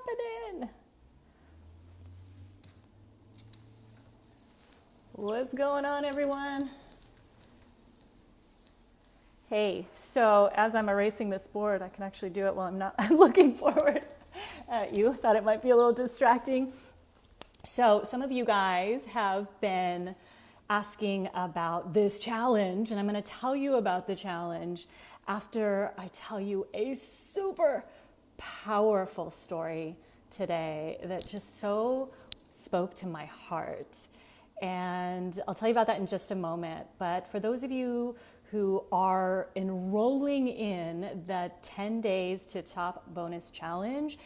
happening? What's going on, everyone? Hey, so as I'm erasing this board, I can actually do it while I'm looking forward at you. Thought it might be a little distracting. So some of you guys have been asking about this challenge, and I'm going to tell you about the challenge after I tell you a super powerful story today that just so spoke to my heart. And I'll tell you about that in just a moment. But for those of you who are enrolling in the 10 days to top bonus challenge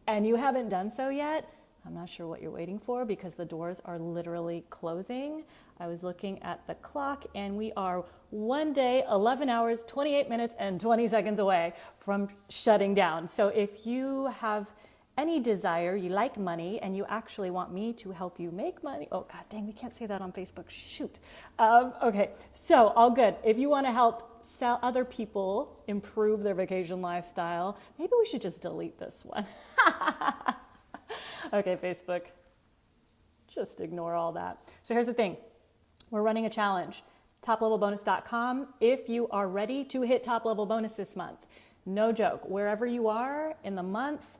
and you haven't done so yet, I'm not sure what you're waiting for because the doors are literally closing. I was looking at the clock and we are 1 day, 11 hours, 28 minutes, and 20 seconds away from shutting down. So if you have any desire, you like money, and you actually want me to help you make money. Oh, God dang, we can't say that on Facebook. Shoot. Okay, so all good. If you want to help sell other people improve their vacation lifestyle, maybe we should just delete this one. Okay, Facebook, just ignore all that. So here's the thing. We're running a challenge, toplevelbonus.com, if you are ready to hit top level bonus this month. No joke, wherever you are in the month,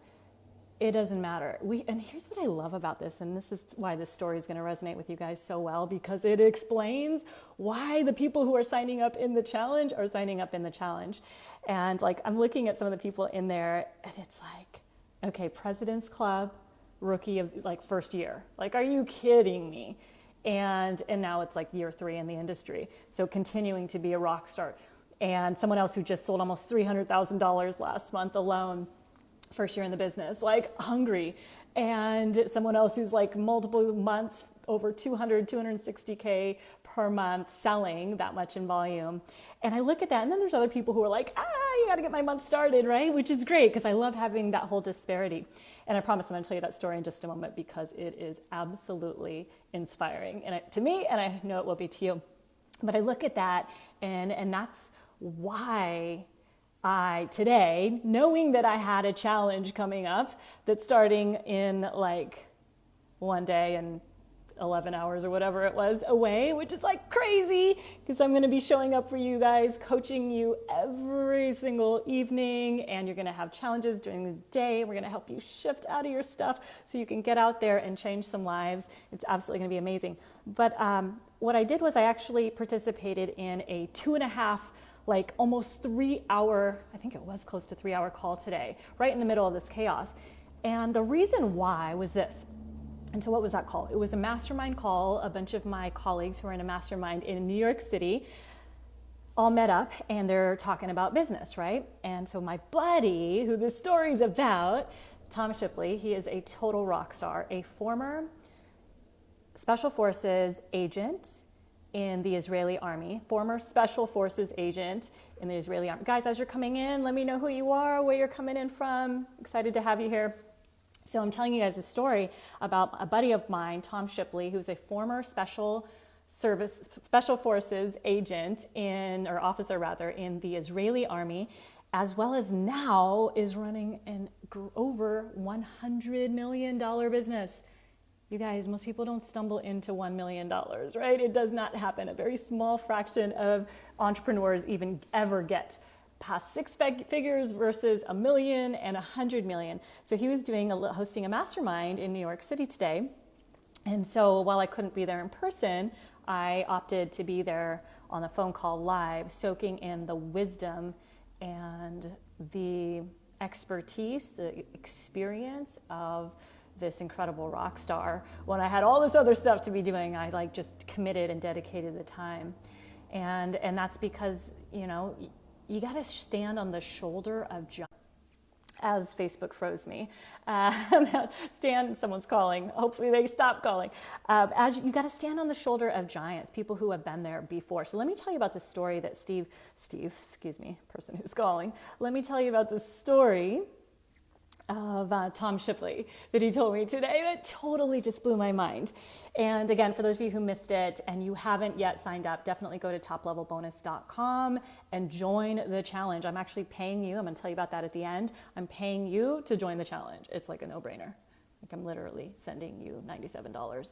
it doesn't matter. And here's what I love about this, and this is why this story is going to resonate with you guys so well, because it explains why the people who are signing up in the challenge are signing up in the challenge. And like, I'm looking at some of the people in there, and it's like, okay, President's Club, rookie of like first year. Like, are you kidding me? And now it's like year 3 in the industry. So continuing to be a rock star. And someone else who just sold almost $300,000 last month alone, first year in the business, like hungry. And someone else who's like multiple months, over 260K per month selling that much in volume. And I look at that, and then there's other people who are like, you got to get my month started, right? Which is great, because I love having that whole disparity. And I promise I'm going to tell you that story in just a moment, because it is absolutely inspiring to me, and I know it will be to you. But I look at that, and that's why today, knowing that I had a challenge coming up that's starting in like 1 day and 11 hours or whatever it was away, which is like crazy, because I'm going to be showing up for you guys, coaching you every single evening, and you're going to have challenges during the day. We're going to help you shift out of your stuff so you can get out there and change some lives. It's absolutely going to be amazing. But what I did was I actually participated in a 2.5, like almost 3 hour, I think it was close to 3 hour call today, right in the middle of this chaos. And the reason why was this. And so what was that call? It was a mastermind call. A bunch of my colleagues who are in a mastermind in New York City all met up, and they're talking about business, right? And so my buddy, who this story's about, Tom Shipley, he is a total rock star, a former Special Forces agent in the Israeli army, former Special Forces agent in the Israeli army. Guys, as you're coming in, let me know who you are, where you're coming in from. Excited to have you here. So I'm telling you guys a story about a buddy of mine, Tom Shipley, who's a former Special Forces agent or officer rather, in the Israeli army, as well as now is running an over $100 million business. You guys, most people don't stumble into $1 million, right? It does not happen. A very small fraction of entrepreneurs even ever get past 6 figures versus $1 million and $100 million. So he was hosting a mastermind in New York City today. And so while I couldn't be there in person, I opted to be there on a phone call live, soaking in the wisdom and the expertise, the experience of this incredible rock star. When I had all this other stuff to be doing, I just committed and dedicated the time. And that's because, you got to stand on the shoulder of giants. As Facebook froze me. Someone's calling. Hopefully they stop calling. As you got to stand on the shoulder of giants, people who have been there before. So let me tell you about the story that Steve, person who's calling. Let me tell you about the story of Tom Shipley that he told me today that totally just blew my mind. And again, for those of you who missed it and you haven't yet signed up, definitely go to toplevelbonus.com and join the challenge. I'm actually paying you. I'm going to tell you about that at the end. I'm paying you to join the challenge. It's like a no-brainer. Like I'm literally sending you $97.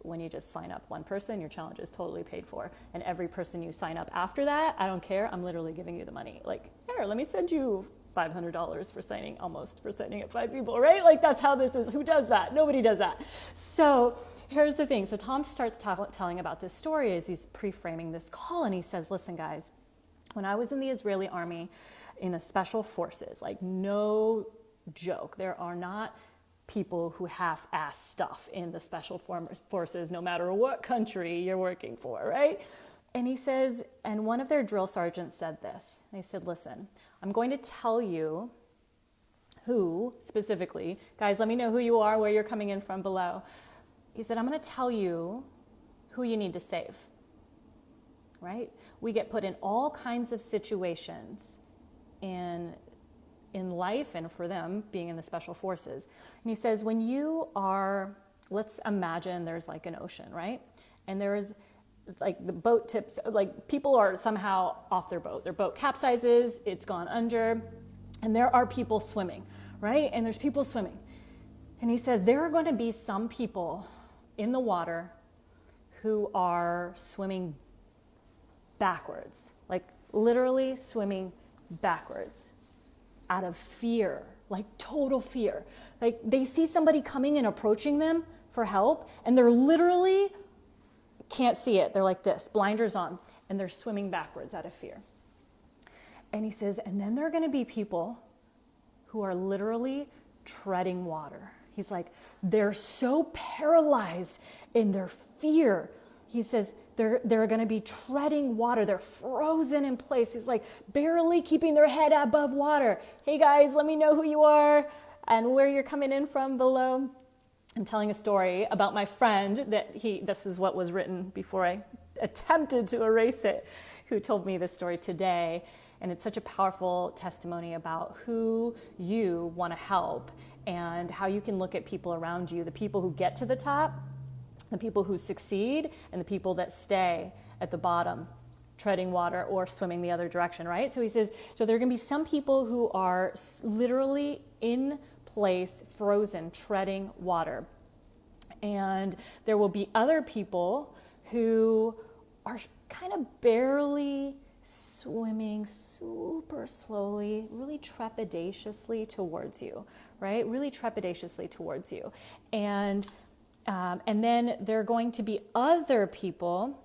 When you just sign up one person, your challenge is totally paid for. And every person you sign up after that, I don't care. I'm literally giving you the money. Like, here, let me send you $500 for signing up 5 people, right? Like that's how this is. Who does that? Nobody does that. So here's the thing. So Tom starts telling about this story as he's pre-framing this call. And he says, listen, guys, when I was in the Israeli army in the special forces, like no joke, there are not people who half-ass stuff in the special forces, no matter what country you're working for, right? And he says, and one of their drill sergeants said this. They said, listen, I'm going to tell you who specifically, guys, let me know who you are, where you're coming in from below. He said, I'm going to tell you who you need to save, right? We get put in all kinds of situations in life and for them being in the special forces. And he says, when you are, let's imagine there's like an ocean, right? And there's like the boat tips, like people are somehow off their boat capsizes, it's gone under, and there are people swimming, right? And there's people swimming. And he says, there are going to be some people in the water who are swimming backwards, like literally swimming backwards out of fear, like total fear. Like they see somebody coming and approaching them for help, and they're literally can't see it. They're like this, blinders on, and they're swimming backwards out of fear. And he says, and then there are going to be people who are literally treading water. He's like, they're so paralyzed in their fear. He says, they're going to be treading water. They're frozen in place. He's like, barely keeping their head above water. Hey guys, let me know who you are and where you're coming in from below. I'm telling a story about my friend this is what was written before I attempted to erase it, who told me this story today. And it's such a powerful testimony about who you want to help and how you can look at people around you, the people who get to the top, the people who succeed, and the people that stay at the bottom, treading water or swimming the other direction, right? So he says, so there are going to be some people who are literally in place, frozen, treading water. And there will be other people who are kind of barely swimming super slowly, really trepidatiously towards you, right? Really trepidatiously towards you. And then there are going to be other people.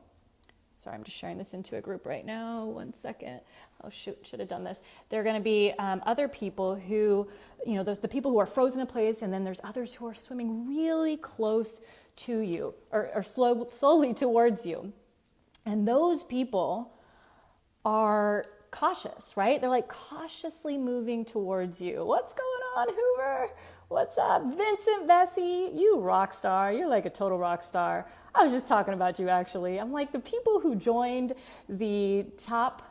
Sorry, I'm just sharing this into a group right now. 1 second. Oh, shoot, should have done this. There are going to be other people who, there's the people who are frozen in place, and then there's others who are swimming really close to you or slowly towards you. And those people are cautious, right? They're like cautiously moving towards you. What's going on, Hoover? What's up? Vincent Vesey, you rock star. You're like a total rock star. I was just talking about you, actually. I'm like, the people who joined the top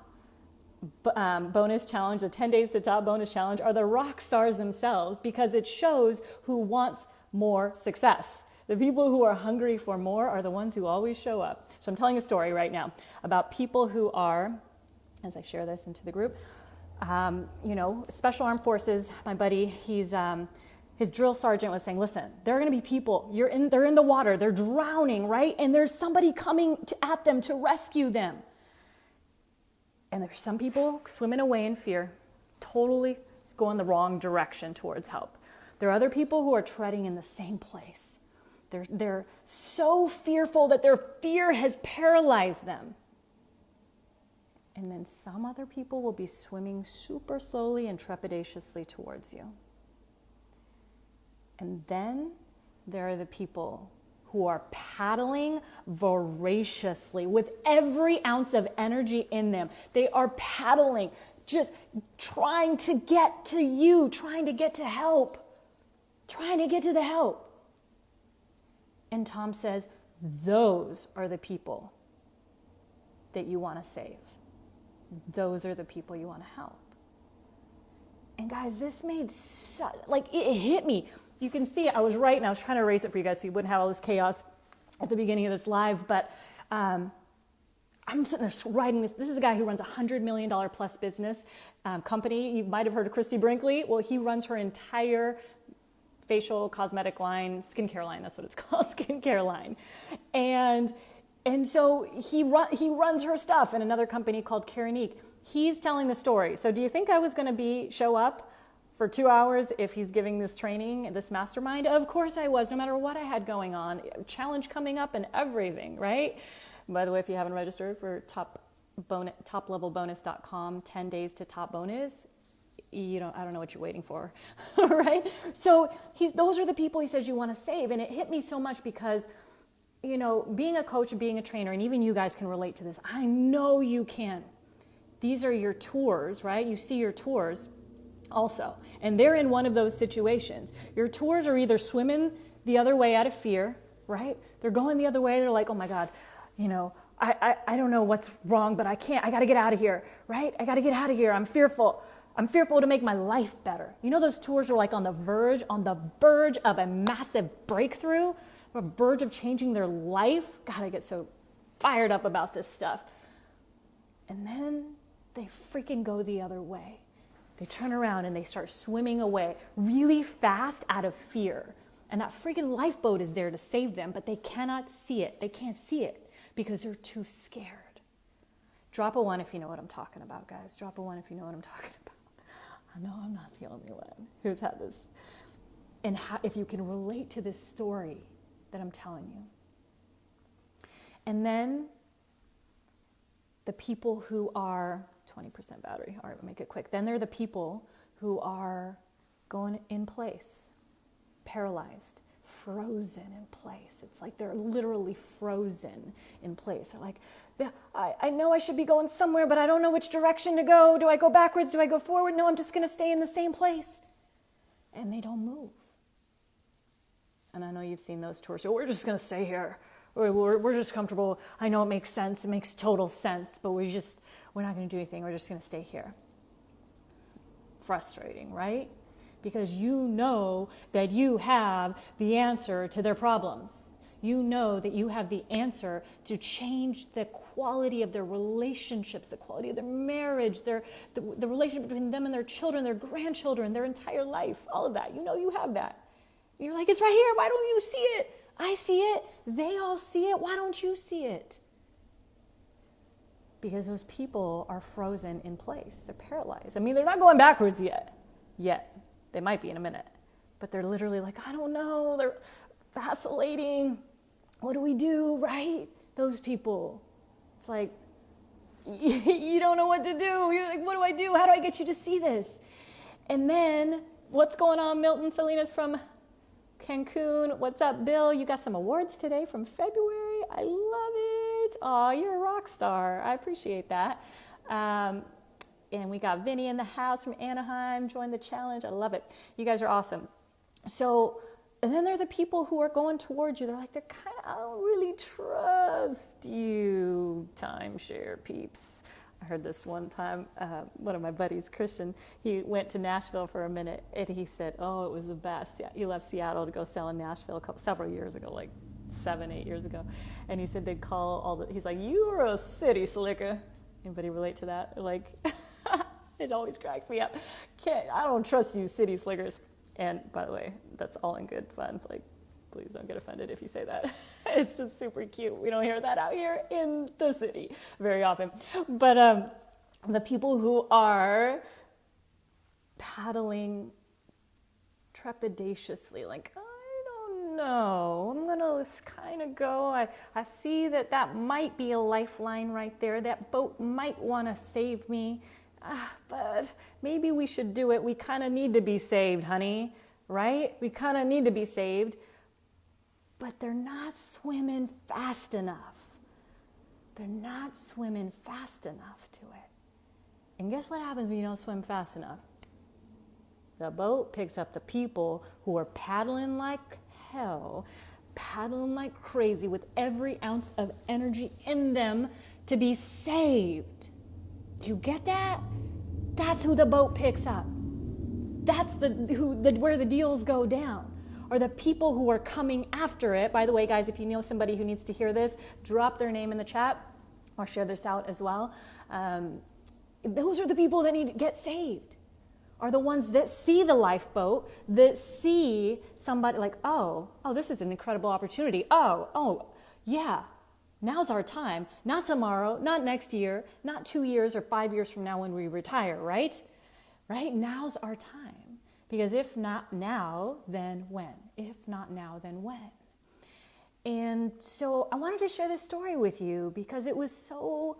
bonus challenge, the 10 days to top bonus challenge, are the rock stars themselves, because it shows who wants more success. The people who are hungry for more are the ones who always show up. So I'm telling a story right now about people who are, as I share this into the group, Special Armed Forces, my buddy, his drill sergeant was saying, listen, there are going to be people, they're in the water, they're drowning, right? And there's somebody coming at them to rescue them. And there's some people swimming away in fear, totally going the wrong direction towards help. There are other people who are treading in the same place. They're so fearful that their fear has paralyzed them. And then some other people will be swimming super slowly and trepidatiously towards you. And then there are the people who are paddling voraciously with every ounce of energy in them. They are paddling, just trying to get to you, trying to get to help, trying to get to the help. And Tom says, those are the people that you want to save. Those are the people you want to help. And guys, this made it hit me. You can see it. I was writing. I was trying to erase it for you guys so you wouldn't have all this chaos at the beginning of this live. But I'm sitting there writing this. This is a guy who runs a $100 million plus business company. You might have heard of Christy Brinkley. Well, he runs her entire facial cosmetic line, skincare line. That's what it's called, skincare line. And so he runs her stuff in another company called Keranique. He's telling the story. So do you think I was going to show up for 2 hours if he's giving this training, this mastermind? Of course I was, no matter what I had going on. Challenge coming up and everything, right? And by the way, if you haven't registered for toplevelbonus.com, 10 days to top bonus, I don't know what you're waiting for, right? So those are the people he says you want to save. And it hit me so much because, being a coach and being a trainer, and even you guys can relate to this. I know you can. These are your tours, right? You see your tours also. And they're in one of those situations. Your tours are either swimming the other way out of fear, right? They're going the other way. They're like, oh my God, I don't know what's wrong, but I can't. I got to get out of here, right? I got to get out of here. I'm fearful. I'm fearful to make my life better. Those tours are like on the verge of a massive breakthrough, or a verge of changing their life. God, I get so fired up about this stuff. And then they freaking go the other way. They turn around and they start swimming away really fast out of fear. And that freaking lifeboat is there to save them, but they cannot see it. They can't see it because they're too scared. Drop a 1 if you know what I'm talking about, guys. Drop a 1 if you know what I'm talking about. I know I'm not the only one who's had this. And if you can relate to this story that I'm telling you. And then the people who are 20% battery. All right, we'll make it quick. Then there are the people who are going in place, paralyzed, frozen in place. It's like they're literally frozen in place. They're like, I know I should be going somewhere, but I don't know which direction to go. Do I go backwards? Do I go forward? No, I'm just going to stay in the same place. And they don't move. And I know you've seen those tours. So we're just going to stay here. We're just comfortable. I know it makes sense. It makes total sense, but we're not going to do anything. We're just going to stay here. Frustrating, right? Because you know that you have the answer to their problems. You know that you have the answer to change the quality of their relationships, the quality of their marriage, the relationship between them and their children, their grandchildren, their entire life, all of that. You know you have that. You're like, it's right here. Why don't you see it? I see it. They all see it. Why don't you see it? Because those people are frozen in place. They're paralyzed. I mean, they're not going backwards yet. They might be in a minute. But they're literally like, I don't know. They're vacillating. What do we do, right? Those people. It's like, you don't know what to do. You're like, what do I do? How do I get you to see this? And then, what's going on, Milton? Salinas from Cancun. What's up, Bill? You got some awards today from February. I love it. Aw, you're a rock star. I appreciate that. And we got Vinny in the house from Anaheim. Join the challenge. I love it. You guys are awesome. So, and then there are the people who are going towards you. They're like, I don't really trust you, timeshare peeps. I heard this one time, one of my buddies, Christian, he went to Nashville for a minute, and he said, oh, it was the best. Yeah, he left Seattle to go sell in Nashville several years ago, like 7-8 years ago. And he said they'd call he's like, you're a city slicker. Anybody relate to that? Like, it always cracks me up. I don't trust you, city slickers. And by the way, that's all in good fun. Like, please don't get offended if you say that. It's just super cute. We don't hear that out here in the city very often. But the people who are paddling trepidatiously, like, I don't know, I'm going to kind of go. I see that might be a lifeline right there. That boat might want to save me. But maybe we should do it. We kind of need to be saved, honey, right? We kind of need to be saved. But they're not swimming fast enough. They're not swimming fast enough to it. And guess what happens when you don't swim fast enough? The boat picks up the people who are paddling like hell, paddling like crazy with every ounce of energy in them to be saved. Do you get that? That's who the boat picks up. That's where the deals go down. Or the people who are coming after it. By the way, guys, if you know somebody who needs to hear this, drop their name in the chat or share this out as well. Those are the people that need to get saved. Are the ones that see the lifeboat, that see somebody like, oh, this is an incredible opportunity. Oh, yeah, now's our time. Not tomorrow, not next year, not 2 years or 5 years from now when we retire, right? Right? Now's our time. Because if not now, then when? If not now, then when? And so I wanted to share this story with you because it was so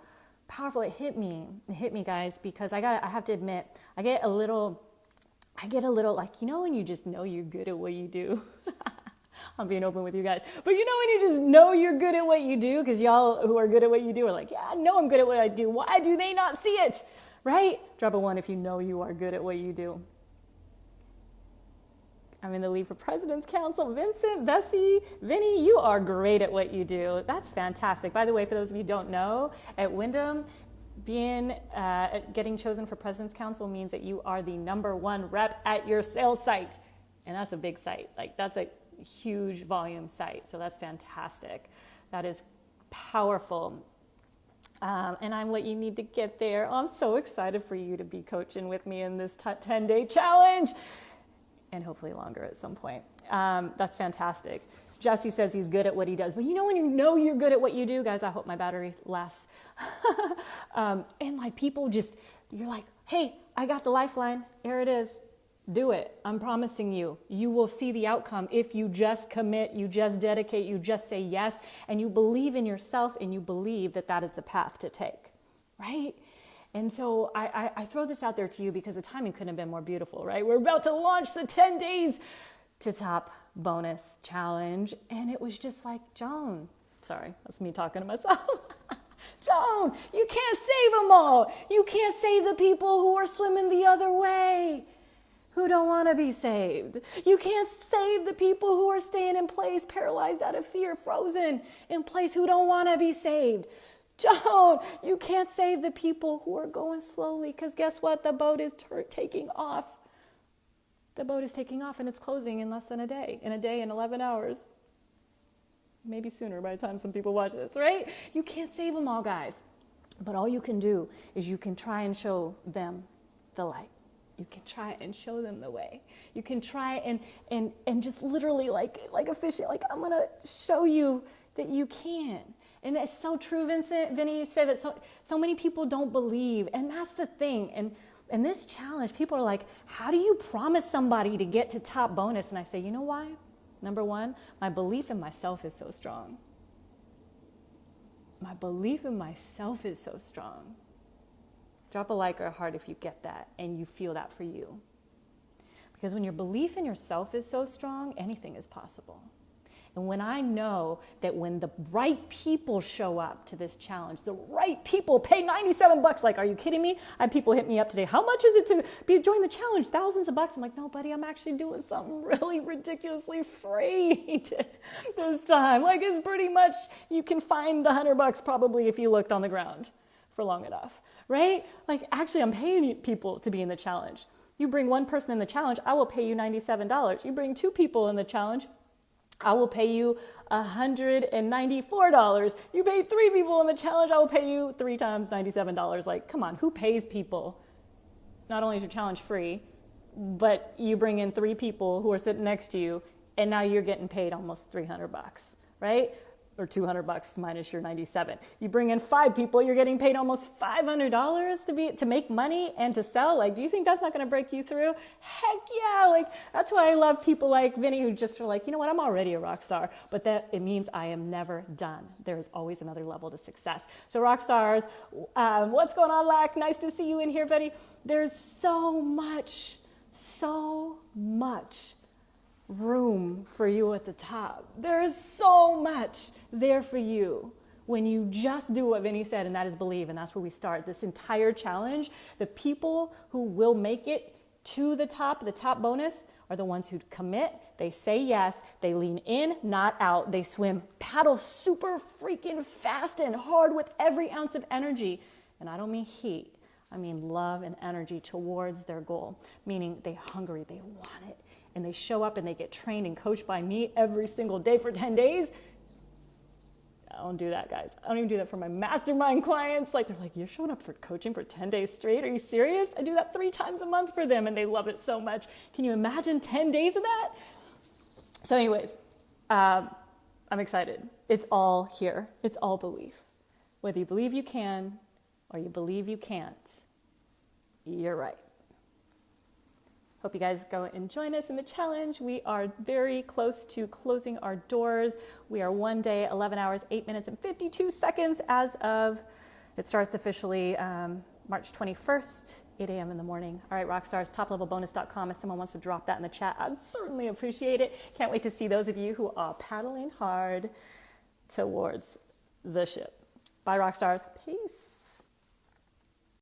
powerful. It hit me, guys, because I have to admit, I get a little like, when you just know you're good at what you do. I'm being open with you guys. But when you just know you're good at what you do, because y'all who are good at what you do are like, yeah, I know I'm good at what I do. Why do they not see it? Right? Drop a 1 if you know you are good at what you do. I'm in the lead for President's Council. Vincent, Bessie, Vinny, you are great at what you do. That's fantastic. By the way, for those of you who don't know, at Wyndham, getting chosen for President's Council means that you are the #1 rep at your sales site. And that's a big site. Like, that's a huge volume site. So that's fantastic. That is powerful. And I'm what you need to get there. I'm so excited for you to be coaching with me in this 10-day challenge. And hopefully longer at some point. That's fantastic. Jesse says he's good at what he does. But when you know you're good at what you do, guys, I hope my battery lasts. And like people you're like, hey, I got the lifeline. Here it is. Do it. I'm promising you. You will see the outcome if you just commit, you just dedicate, you just say yes, and you believe in yourself and you believe that is the path to take, right? And so I throw this out there to you because the timing couldn't have been more beautiful, right? We're about to launch the 10 days to top bonus challenge. And it was just like, Joan, sorry, that's me talking to myself. Joan, you can't save them all. You can't save the people who are swimming the other way, who don't want to be saved. You can't save the people who are staying in place, paralyzed out of fear, frozen in place, who don't want to be saved. Joan, you can't save the people who are going slowly because guess what? The boat is taking off. The boat is taking off and it's closing in less than a day. In a day and 11 hours. Maybe sooner by the time some people watch this, right? You can't save them all, guys. But all you can do is you can try and show them the light. You can try and show them the way. You can try and just literally like a fish, like I'm going to show you that you can. And that's so true, Vincent. Vinny, you say that so many people don't believe. And that's the thing. And this challenge, people are like, how do you promise somebody to get to top bonus? And I say, you know why? Number 1, my belief in myself is so strong. My belief in myself is so strong. Drop a like or a heart if you get that and you feel that for you. Because when your belief in yourself is so strong, anything is possible. And when I know that when the right people show up to this challenge, the right people pay $97, like, are you kidding me? I had people hit me up today. How much is it to join the challenge? Thousands of bucks. I'm like, no, buddy, I'm actually doing something really ridiculously free this time. Like, it's pretty much, you can find the $100 probably if you looked on the ground for long enough, right? Like, actually, I'm paying people to be in the challenge. You bring one person in the challenge, I will pay you $97. You bring 2 people in the challenge, I will pay you $194. You pay 3 people in the challenge, I will pay you 3 times $97. Like, come on, who pays people? Not only is your challenge free, but you bring in 3 people who are sitting next to you, and now you're getting paid almost $300, right? Or $200 minus your 97. You bring in 5 people, you're getting paid almost $500 to make money and to sell. Like, do you think that's not going to break you through? Heck yeah! Like, that's why I love people like Vinny who just are like, you know what? I'm already a rock star, but that it means I am never done. There is always another level to success. So, rock stars, what's going on, Lack? Nice to see you in here, Betty. There's so much room for you at the top. There is so much there for you when you just do what Vinny said, and that is believe, and that's where we start. This entire challenge, the people who will make it to the top bonus, are the ones who commit, they say yes, they lean in, not out, they swim, paddle super freaking fast and hard with every ounce of energy. And I don't mean heat, I mean love and energy towards their goal, meaning they're hungry, they want it, and they show up and they get trained and coached by me every single day for 10 days. I don't do that, guys. I don't even do that for my mastermind clients. Like, they're like, you're showing up for coaching for 10 days straight? Are you serious? I do that 3 times a month for them, and they love it so much. Can you imagine 10 days of that? So anyways, I'm excited. It's all here. It's all belief. Whether you believe you can or you believe you can't, you're right. Hope you guys go and join us in the challenge. We are very close to closing our doors. We are 1 day, 11 hours, 8 minutes, and 52 seconds as of, it starts officially March 21st, 8 a.m. in the morning. All right, Rockstars, toplevelbonus.com. If someone wants to drop that in the chat, I'd certainly appreciate it. Can't wait to see those of you who are paddling hard towards the ship. Bye, Rockstars. Peace.